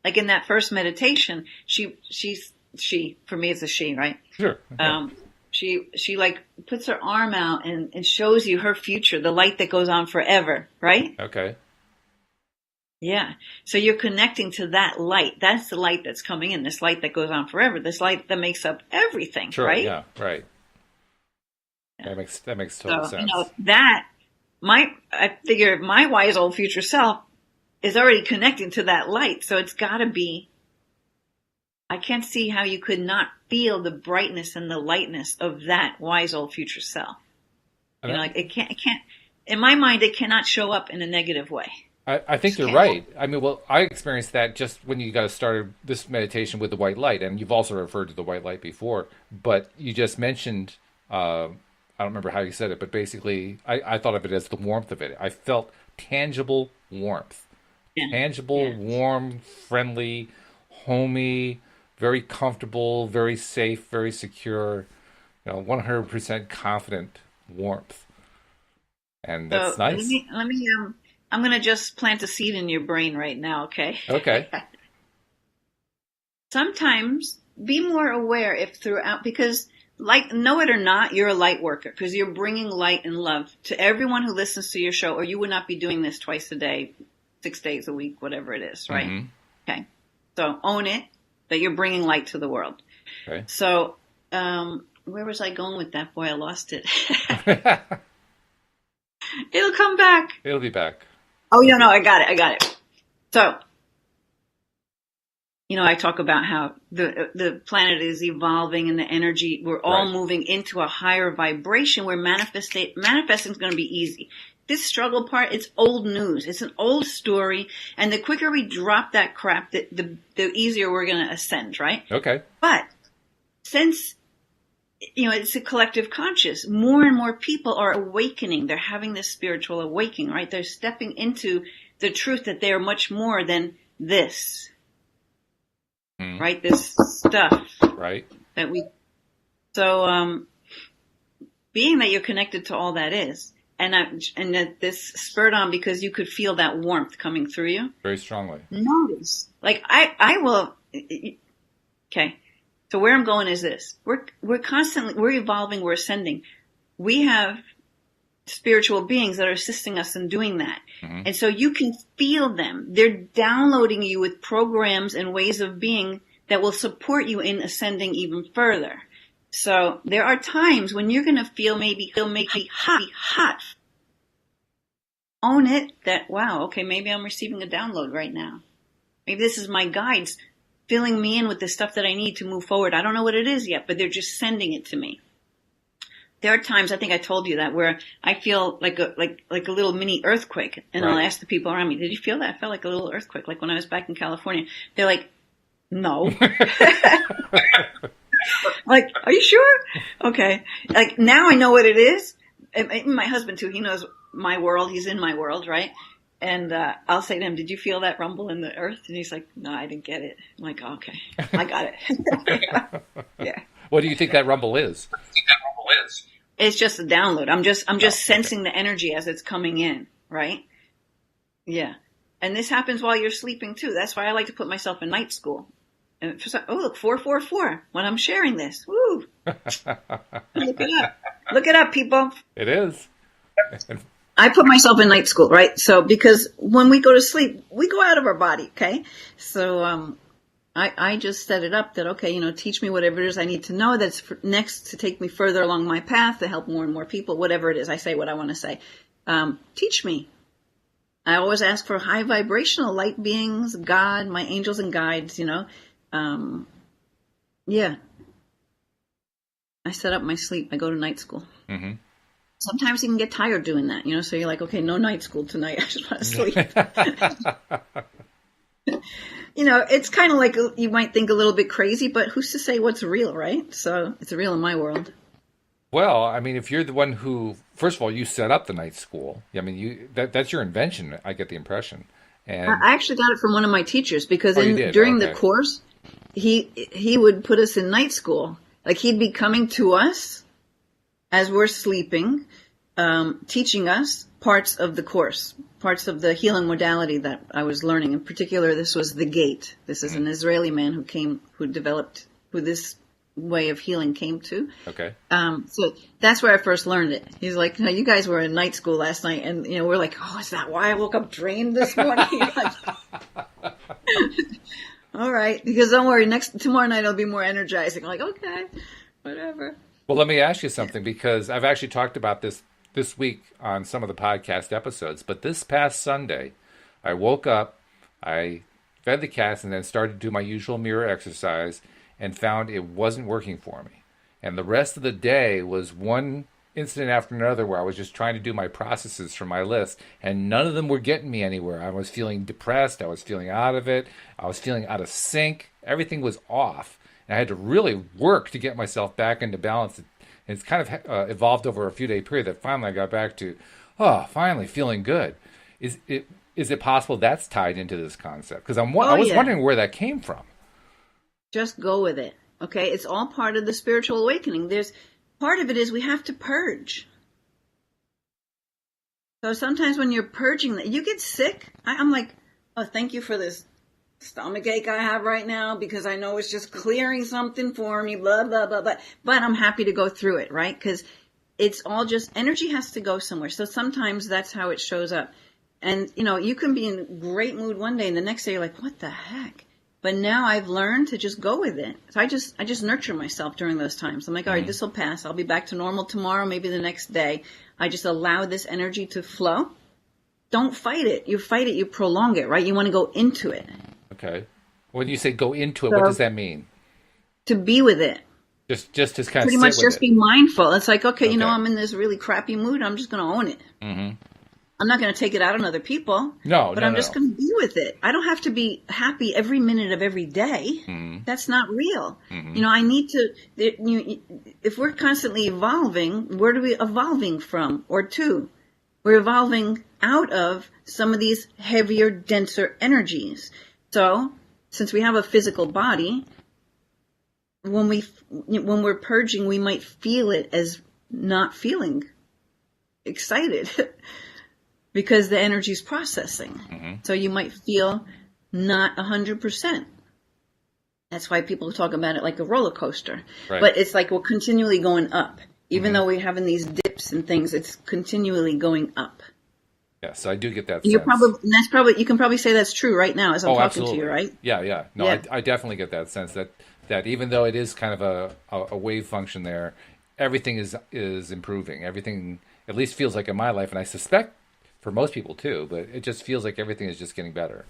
Like in that first meditation, she, for me it's a she, right? Sure. Yeah. She like puts her arm out and shows you her future, the light that goes on forever, right? Okay. Yeah. So you're connecting to that light. That's the light that's coming in, this light that goes on forever, this light that makes up everything, Sure. right? Yeah. Right. Yeah. That makes total So, sense. I figure my wise old future self is already connecting to that light. So it's gotta be, I can't see how you could not feel the brightness and the lightness of that wise old future self. And Like it can't, in my mind, it cannot show up in a negative way. I think Just you're can't right. happen. I mean, well, I experienced that just when you got started this meditation with the white light, and you've also referred to the white light before, but you just mentioned, I don't remember how you said it, but basically, I thought of it as the warmth of it. I felt tangible warmth. Yeah. Tangible, Yeah. warm, friendly, homey, very comfortable, very safe, very secure, 100% confident warmth. And that's So nice. let me I'm going to just plant a seed in your brain right now, okay? Okay. Sometimes be more aware if throughout, because know it or not, you're a light worker because you're bringing light and love to everyone who listens to your show, or you would not be doing this twice a day, 6 days a week, whatever it is, right? Mm-hmm. Okay. So own it that you're bringing light to the world. Okay. So, where was I going with that? Boy, I lost it. It'll come back. It'll be back. Oh, no, I got it. So, I talk about how the planet is evolving and the energy, we're all moving into a higher vibration where manifesting is going to be easy. This struggle part, it's old news. It's an old story. And the quicker we drop that crap, the easier we're going to ascend, right? Okay. But since, it's a collective conscious, more and more people are awakening. They're having this spiritual awakening, right? They're stepping into the truth that they are much more than this. Right? This stuff. Right. So, being that you're connected to all that is, and that this spurred on because you could feel that warmth coming through you. Very strongly. Notice. Like, I will, okay. So where I'm going is this. We're evolving, we're ascending. We have spiritual beings that are assisting us in doing that. Mm-hmm. And so you can feel them. They're downloading you with programs and ways of being that will support you in ascending even further. So there are times when you're going to feel maybe hot. Own it that, wow, okay, maybe I'm receiving a download right now. Maybe this is my guides filling me in with the stuff that I need to move forward. I don't know what it is yet, but they're just sending it to me. There are times, I think I told you that, where I feel like a little mini earthquake, and I'll ask the people around me, did you feel that? I felt like a little earthquake, like when I was back in California. They're like, no. Like, are you sure? Okay. Like, now I know what it is. And my husband too, he knows my world. He's in my world, right? And I'll say to him, did you feel that rumble in the earth? And he's like, no, I didn't get it. I'm like, oh, okay, I got it. Yeah. What do you think that rumble is? It's just a download. I'm just sensing the energy as it's coming in, right? Yeah. And this happens while you're sleeping too. That's why I like to put myself in night school. And just like, oh, look, 444 when I'm sharing this. Woo. Look it up. Look it up, people. It is. I put myself in night school, right? So, because when we go to sleep, we go out of our body, okay? So, I just set it up that, okay, teach me whatever it is I need to know that's next to take me further along my path to help more and more people, whatever it is. I say what I want to say. Teach me. I always ask for high vibrational light beings, God, my angels and guides, yeah. I set up my sleep. I go to night school. Mm-hmm. Sometimes you can get tired doing that, so you're like, okay, no night school tonight. I just want to sleep. It's kind of like, you might think a little bit crazy, but who's to say what's real, right? So it's real in my world. Well, I mean, if you're the one who, first of all, you set up the night school. I mean, that's your invention. I get the impression. And I actually got it from one of my teachers because during the course, he would put us in night school. Like, he'd be coming to us as we're sleeping, teaching us parts of the course, parts of the healing modality that I was learning. In particular, this was the gate. This is an Israeli man who this way of healing came to. Okay. So that's where I first learned it. He's like, you guys were in night school last night, and we're like, oh, is that why I woke up drained this morning? All right, because don't worry, tomorrow night I'll be more energizing. I'm like, okay, whatever. Well, let me ask you something, because I've actually talked about this week on some of the podcast episodes, but this past Sunday, I woke up, I fed the cats, and then started to do my usual mirror exercise, and found it wasn't working for me. And the rest of the day was one incident after another where I was just trying to do my processes from my list, and none of them were getting me anywhere. I was feeling depressed. I was feeling out of it. I was feeling out of sync. Everything was off. And I had to really work to get myself back into balance. And it's kind of evolved over a few-day period that finally I got back to, finally feeling good. Is it possible that's tied into this concept? Because I was wondering where that came from. Just go with it. Okay? It's all part of the spiritual awakening. Part of it is we have to purge. So sometimes when you're purging, you get sick. I'm like, oh, thank you for this stomach ache I have right now because I know it's just clearing something for me, blah, blah, blah, blah. But I'm happy to go through it, right? Because it's all just energy has to go somewhere. So sometimes that's how it shows up. And, you can be in great mood one day and the next day you're like, what the heck? But now I've learned to just go with it. So I just nurture myself during those times. I'm like, all right, this will pass. I'll be back to normal tomorrow, maybe the next day. I just allow this energy to flow. Don't fight it. You fight it, you prolong it, right? You want to go into it. Okay. When you say go into it, what does that mean? To be with it. Just to kind of pretty sit much with just it. be mindful. It's like, okay, I'm in this really crappy mood. I'm just going to own it. Mm-hmm. I'm not going to take it out on other people. But I'm just going to be with it. I don't have to be happy every minute of every day. Mm-hmm. That's not real. Mm-hmm. I need to, if we're constantly evolving, where are we evolving from or to? We're evolving out of some of these heavier, denser energies. So, since we have a physical body, when we're purging, we might feel it as not feeling excited because the energy's processing. Mm-hmm. So you might feel not 100%. That's why people talk about it like a roller coaster. Right. But it's like we're continually going up. Even though we're having these dips and things, it's continually going up. Yeah, so I do get that You sense. can probably say that's true right now as I'm talking absolutely. to you, right? Yeah. No, yeah. I definitely get that sense that even though it is kind of a wave function there, everything is improving. Everything at least feels like in my life, and I suspect for most people too, but it just feels like everything is just getting better.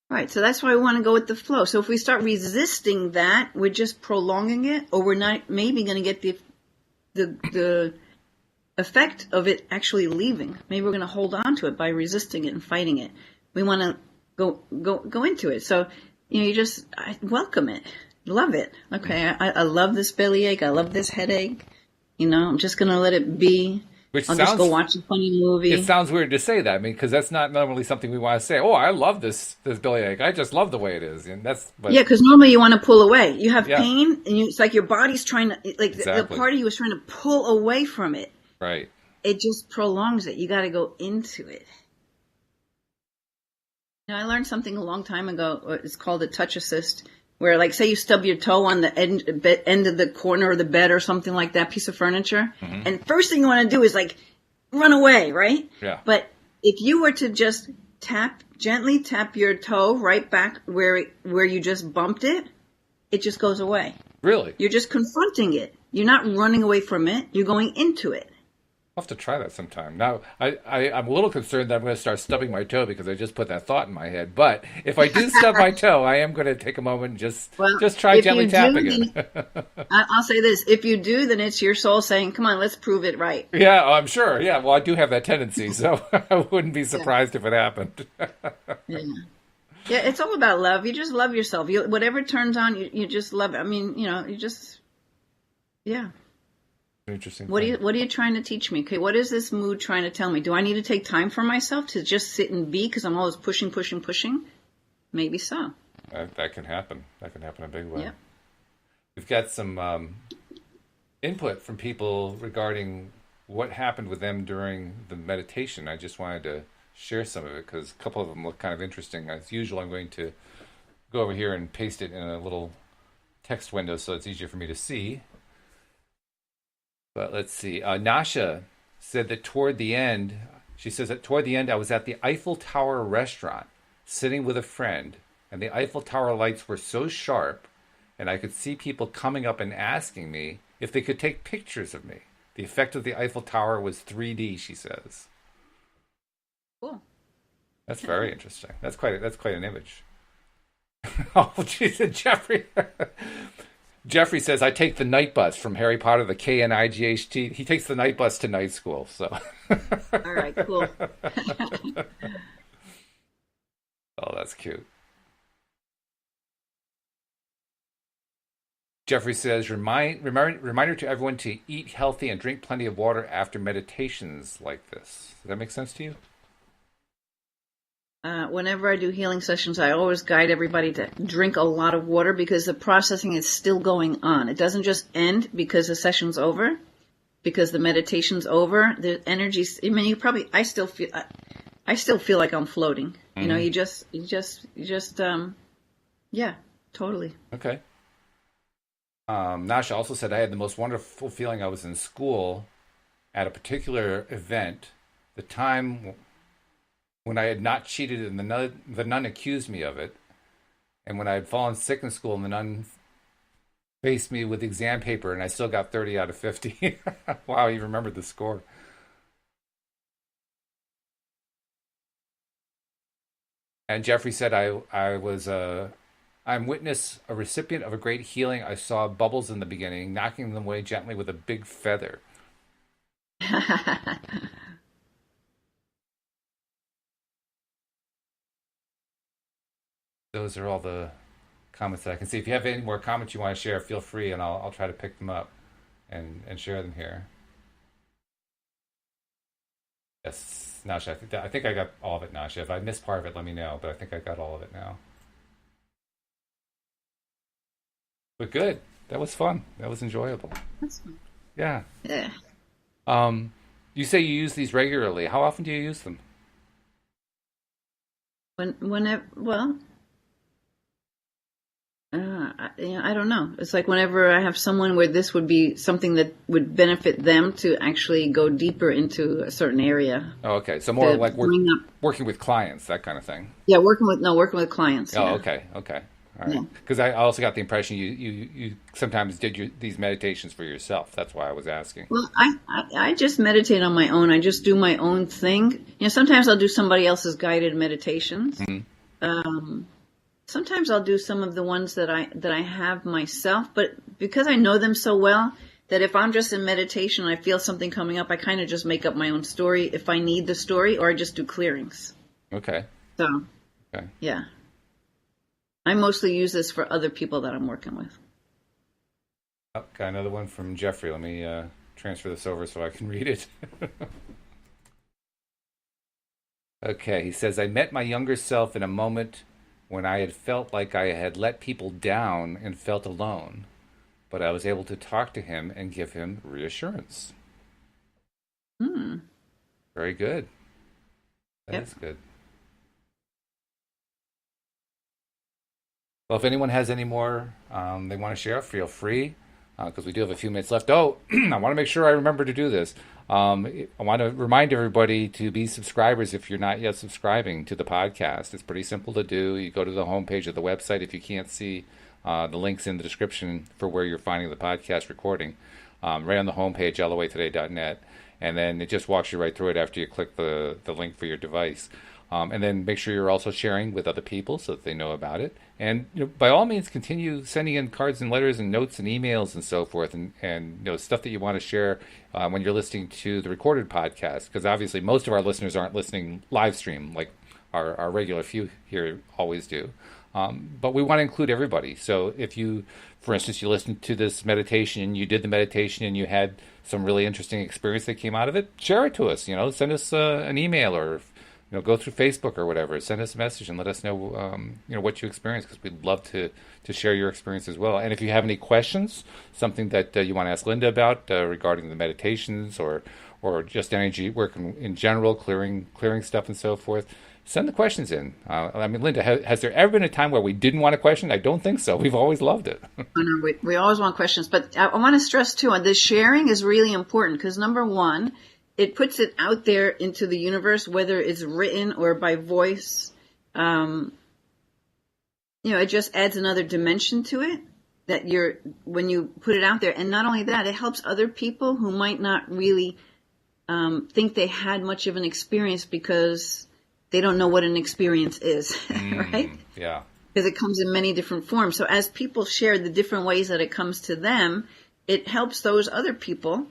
Right, so that's why we want to go with the flow. So if we start resisting that, we're just prolonging it, or we're not maybe going to get the effect of it actually leaving. Maybe we're going to hold on to it by resisting it and fighting it. We want to go into it. So, I welcome it, love it. Okay, I love this bellyache. I love this headache. I'm just going to let it be. I'll just go watch a funny movie. It sounds weird to say that, because that's not normally something we want to say. Oh, I love this bellyache. I just love the way it is, and because normally you want to pull away. You have pain, and it's like your body's trying to, the part of you is trying to pull away from it. Right. It just prolongs it. You got to go into it. I learned something a long time ago. It's called a touch assist, where, like, say you stub your toe on the end of the corner of the bed or something like that, piece of furniture, and first thing you want to do is, like, run away, right? Yeah. But if you were to just gently tap your toe right back where you just bumped it, it just goes away. Really? You're just confronting it. You're not running away from it. You're going into it. I'll have to try that sometime. Now, I'm a little concerned that I'm going to start stubbing my toe because I just put that thought in my head. But if I do stub my toe, I am going to take a moment and just try gently tapping it. I'll say this. If you do, then it's your soul saying, come on, let's prove it right. Yeah, I'm sure. Yeah, well, I do have that tendency, so I wouldn't be surprised if it happened. Yeah, it's all about love. You just love yourself. Whatever turns on, you just love it. I mean, you just, yeah. Interesting. What are you trying to teach me? Okay, what is this mood trying to tell me? Do I need to take time for myself to just sit and be because I'm always pushing? Maybe so. That can happen. That can happen in a big way. Yeah. We've got some input from people regarding what happened with them during the meditation. I just wanted to share some of it because a couple of them look kind of interesting. As usual, I'm going to go over here and paste it in a little text window so it's easier for me to see. But let's see. Nasha said that toward the end, I was at the Eiffel Tower restaurant sitting with a friend, and the Eiffel Tower lights were so sharp, and I could see people coming up and asking me if they could take pictures of me. The effect of the Eiffel Tower was 3D, she says. Cool. That's very interesting. That's quite an image. Oh, geez, Jeffrey. Jeffrey says, I take the night bus from Harry Potter, the K-N-I-G-H-T. He takes the night bus to night school. So. All right, cool. Oh, that's cute. Jeffrey says, reminder to everyone to eat healthy and drink plenty of water after meditations like this. Does that make sense to you? Whenever I do healing sessions, I always guide everybody to drink a lot of water because the processing is still going on. It doesn't just end because the session's over. because the meditation's over, the energy's, I mean, I still feel like I'm floating. Mm-hmm. You know, you just, yeah, totally. Okay. Nasha also said, I had the most wonderful feeling. I was in school at a particular event, the time when I had not cheated and the nun accused me of it. And when I had fallen sick in school and the nun faced me with exam paper and I still got 30 out of 50. Wow, you remembered the score. And Jeffrey said, I'm witness, a recipient of a great healing. I saw bubbles in the beginning, knocking them away gently with a big feather. Those are all the comments that I can see. If you have any more comments you want to share, feel free, and I'll try to pick them up and share them here. Yes, Nasha, I think I got all of it, Nasha. If I missed part of it, let me know, but I think I got all of it now. But good. That was fun. That was enjoyable. That's fine. Yeah. Yeah. You say you use these regularly. How often do you use them? Whenever, well, I don't know. It's like whenever I have someone where this would be something that would benefit them to actually go deeper into a certain area. Oh, okay. So more like bring up, working with clients, that kind of thing. yeah, working with clients. Oh, Yeah. okay. Okay. All right. Yeah. Because I also got the impression you sometimes did these meditations for yourself. That's why I was asking. Well, I just meditate on my own. I just do my own thing. You know, sometimes I'll do somebody else's guided meditations. Mm-hmm. Sometimes I'll do some of the ones that I have myself, but because I know them so well that if I'm just in meditation and I feel something coming up, I kind of just make up my own story if I need the story, or I just do clearings. Okay. So, Okay. yeah. I mostly use this for other people that I'm working with. Oh, got another one from Jeffrey. Let me transfer this over so I can read it. Okay. He says, I met my younger self in a moment when I had felt like I had let people down and felt alone, but I was able to talk to him and give him reassurance. Hmm. Very good. That Yep. is good. Well, if anyone has any more they want to share, feel free, because we do have a few minutes left. Oh, I want to make sure I remember to do this. I want to remind everybody to be subscribers if you're not yet subscribing to the podcast. It's pretty simple to do. You go to the homepage of the website if you can't see the links in the description for where you're finding the podcast recording. Right on the homepage, loatoday.net. And then it just walks you right through it after you click the link for your device. And then make sure you're also sharing with other people so that they know about it. And by all means, continue sending in cards and letters and notes and emails and so forth, and stuff that you want to share when you're listening to the recorded podcast. Because obviously, most of our listeners aren't listening live stream like our regular few here always do. But we want to include everybody. So if you, for instance, you listened to this meditation, you did the meditation, and you had some really interesting experience that came out of it, share it to us. Send us an email or go through Facebook or whatever. Send us a message and let us know, what you experienced, because we'd love to share your experience as well. And if you have any questions, something that you want to ask Linda about regarding the meditations or just energy work in general, clearing stuff and so forth, send the questions in. Linda, has there ever been a time where we didn't want a question? I don't think so. We've always loved it. Oh, no, we always want questions, but I want to stress too, the sharing is really important because number one, it puts it out there into the universe, whether it's written or by voice. It just adds another dimension to it when you put it out there. And not only that, it helps other people who might not really think they had much of an experience because they don't know what an experience is, right? Yeah. Because it comes in many different forms. So as people share the different ways that it comes to them, it helps those other people,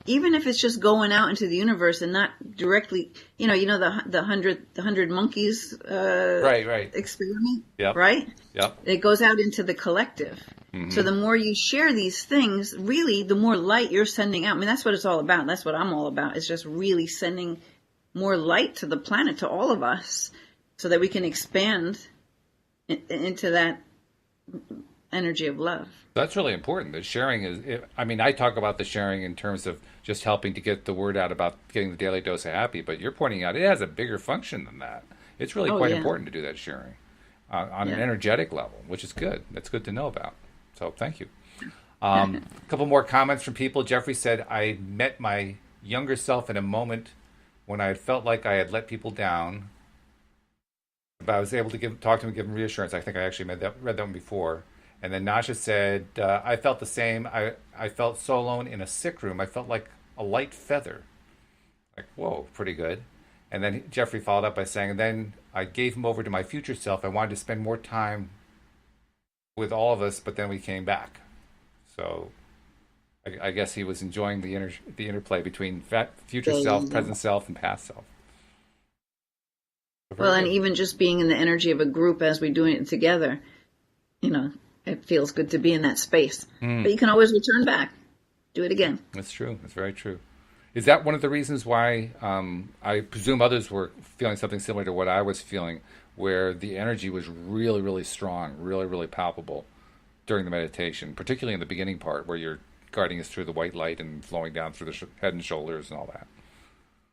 even if it's just going out into the universe and not directly, the hundred monkeys right experiment, yep. Right? Yep. It goes out into the collective. Mm-hmm. So the more you share these things, really, the more light you're sending out. I mean, that's what it's all about. That's what I'm all about. It's just really sending more light to the planet, to all of us, so that we can expand into that energy of love. That's really important. The sharing I mean, I talk about the sharing in terms of just helping to get the word out about getting the daily dose of happy, but you're pointing out it has a bigger function than that. It's really quite important to do that sharing on an energetic level, which is good. That's good to know about. So thank you. A couple more comments from people. Jeffrey said, I met my younger self in a moment when I had felt like I had let people down, but I was able to talk to him and give him reassurance. I think I actually read that one before. And then Nasha said, I felt the same. I felt so alone in a sick room. I felt like a light feather. Like, whoa, pretty good. And then Jeffrey followed up by saying, and then I gave him over to my future self. I wanted to spend more time with all of us, but then we came back. So I guess he was enjoying the interplay between future self, present self, and past self. Well, and even just being in the energy of a group as we're doing it together, it feels good to be in that space. But you can always return back. Do it again. That's true. That's very true. Is that one of the reasons why I presume others were feeling something similar to what I was feeling, where the energy was really, really strong, really, really palpable during the meditation, particularly in the beginning part where you're guiding us through the white light and flowing down through the head and shoulders and all that?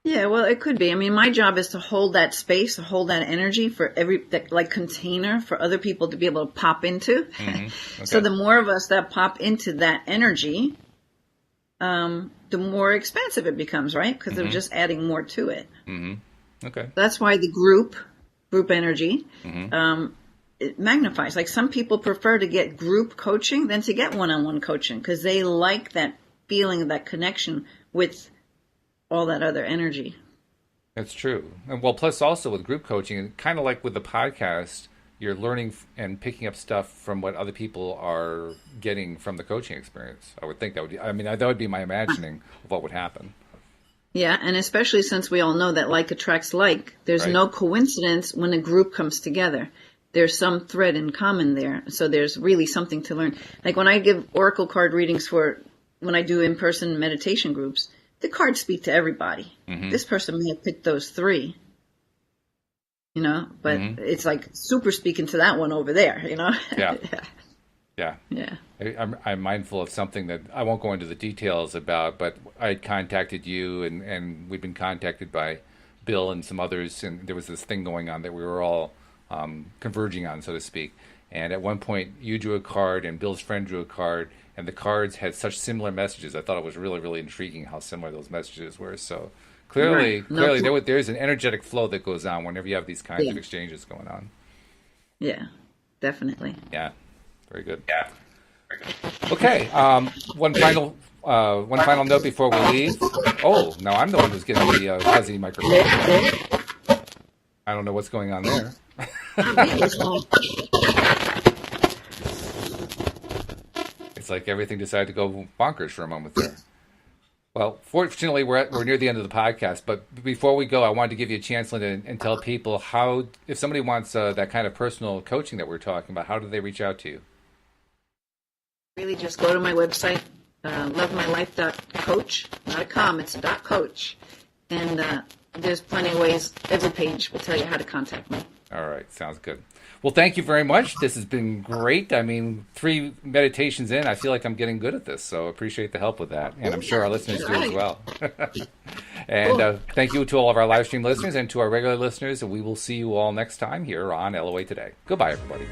Yeah, well, it could be. I mean, my job is to hold that space, to hold that energy for container for other people to be able to pop into. Okay. So the more of us that pop into that energy, the more expansive it becomes, right? Because they're just adding more to it. Okay. That's why the group energy, it magnifies. Like some people prefer to get group coaching than to get one-on-one coaching because they like that feeling of that connection with all that other energy. That's true. And well, plus also with group coaching, kind of like with the podcast, you're learning and picking up stuff from what other people are getting from the coaching experience. I would think that would be my imagining of what would happen. Yeah, and especially since we all know that like attracts like, there's no coincidence when a group comes together. There's some thread in common there. So there's really something to learn. Like when I give oracle card readings when I do in-person meditation groups, the cards speak to everybody. This person may have picked those 3. But it's like super speaking to that one over there, Yeah. I'm mindful of something that I won't go into the details about, but I contacted you and we've been contacted by Bill and some others, and there was this thing going on that we were all converging on, so to speak. And at one point, you drew a card and Bill's friend drew a card, and the cards had such similar messages. I thought it was really, really intriguing how similar those messages were. So clearly, there's an energetic flow that goes on whenever you have these kinds of exchanges going on. Yeah, definitely. Yeah, very good. Yeah. Okay, one final note before we leave. Oh, no, I'm the one who's getting the fuzzy microphone. I don't know what's going on there. It's like everything decided to go bonkers for a moment there. Well, fortunately, we're near the end of the podcast. But before we go, I wanted to give you a chance, Linda, and tell people how, if somebody wants that kind of personal coaching that we're talking about, how do they reach out to you? Really, just go to my website, lovemylife.coach, not a com, it's .coach. And there's plenty of ways. Every page will tell you how to contact me. All right. Sounds good. Well, thank you very much. This has been great. I mean, 3 meditations in, I feel like I'm getting good at this. So appreciate the help with that. And I'm sure our listeners do as well. And thank you to all of our live stream listeners and to our regular listeners. And we will see you all next time here on LOA Today. Goodbye, everybody.